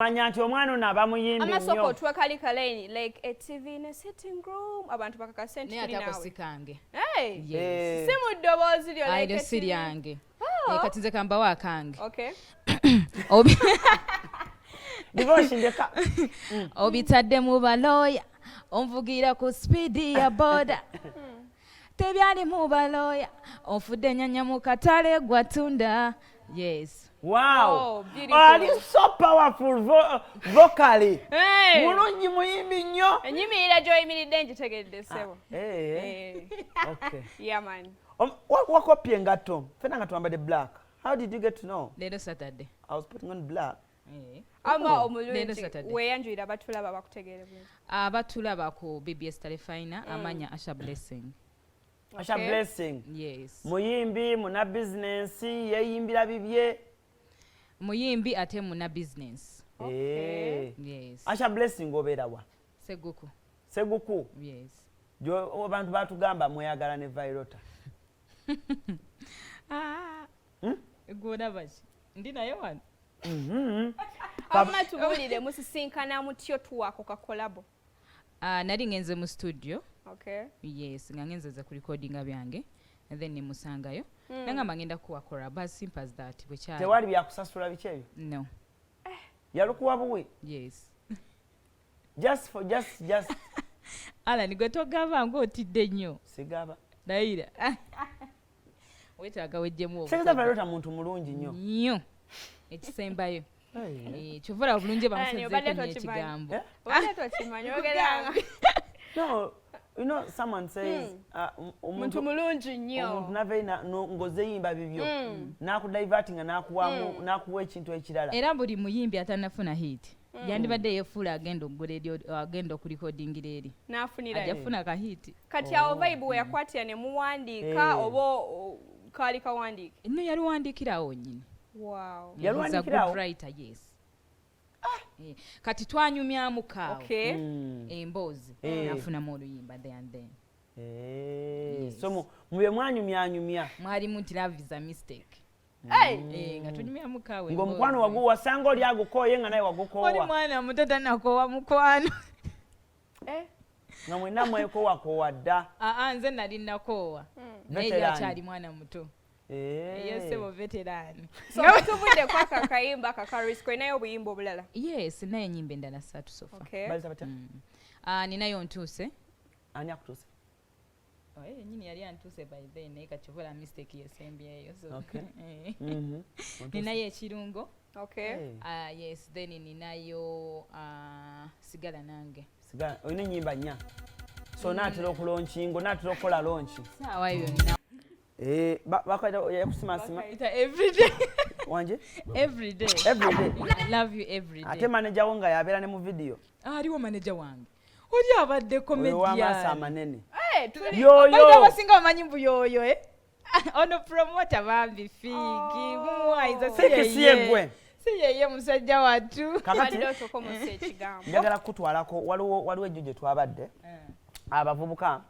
Manya nti omwana ono aba muyimbi nnyo. Amasoko twekali kaleni like a TV in a sitting room abantu bakaka sente kuli nawe. Ne atako Hey. Yes. Simu ddoboozi lyo like a siri yange. Kati nze kamba wakange. Okay. Devotion deka. Obitadde mu baloya. Onvugira ku speed ya boda. Tebyali mu baloya. Onfudde nyanya mu katale gwatunda. Yes. Wow. Oh, beautiful. Oh, it's so powerful vocally. Hey. Mulungi muyimbi nnyo. Enyimirira gy'oyimiridde ngitegedde ssebo. Okay. Yeah, man. Wakopye engatto. Fena nga twambadde black. How did you get to know? Leero Saturday. I was putting on black. Ama omulungi weeyanjulira abatulaba bakutegeere bulungi. Abatulaba ku BBS Telefina amanya Asha Blessing. Asha Blessing. Yes. Muyimbi, muna business, yeeyimbira bibye. Muyimbi ate muna business. Okay. Yes. Asha Blessing obeera wa? Seguku. Seguku? Yes. Jo abantu batugamba mweyagala ne Vairota. Gwoda baki. Ndi naye wano. Kama tubulire musisinkana mutyo tuwako ka collabo. Nali ngenze mu studio. Okay. Yes, nga ngenze za recordinga byange. And then nemusangayo. Nanga mangenda kuwa collab as simple as that. Tewali byakusasula bikyebyo? No. Yalukuwa buwe? Yes. Just Ala nigwe togaba ng'otidde nnyo. Sigaba. Naira. Wetaaga wejjemu obutaka. Sekeza Vairota muntu mulungi nnyo. Nnyo. Ekisembayo. Kyovula bulungi bamusezzeeko n'ekigambo. Obadde tokimanyi ogeranga. No, you know someone says muntu mulungi nnyo. Omuntu naveina ng'ozeyimba bibyo. N'akudivertinga n'akuwa ekintu ekirala. Era buli muyimbi atanafuna hit. Yandibadde yefuula agenda okulikodingira eri. N'afunira ajafuna ka hit. Kati awo vibe we yakwatira ne muwandiika oba kaali kawandiike. No yali wandiikirawo nnyini. Wow. Yali wandiikirawo? Writer, yes. Kati twanyumyamu kaawo. Okay. Emboozi. N'afunamu oluyimba there and then. So mube mwanyumyanyumya. Mwalimu nti love is a mistake. Nga tunyumyamu kaawo. Ng'omukwano wagu wasanga oli agukooye nga naye wagukoowa. Oli mwana muto tanakoowa mukwano. Nga mwenna mwekoowa dda. Nze nali nakoowa. Naye akyali mwana muto. Yesebo veterani. So tubudde kwa kakayimba kakarisko nayo obuyimba obulala. Yes, naye ennyimba endala 3 so far. Okay. Baliza batya? Ninayo ntuuse. Ani akutuuse? Nyini yali antuuse by then naye kakyovula mistake yesembyeyo. Okay. Ninayo ekirungo. Okay. Yes, then ninayo sigala nange. Sigala, oyina ennyimba nnya. So naatera okulonkingo, naatera okukola lonki. Saawa eyo nina. Bakwata yakusimasima. Every day. Wanje? Every day. Every day. I love you every day. Ate manager wo nga yabeera ne mu video. Aliwo manager wange. Oli abadde comedian. Oyo w'amaaso amanene. Yoyo. Abasinga bamanyi mbu yoyo ono promoter bambi figi. Muwaiza si yegwe. Si yeye musajja watu. Kakati otoko muse ekigambo. njagala kutwalako waliwo ejjo gye twabadde. Abavubuka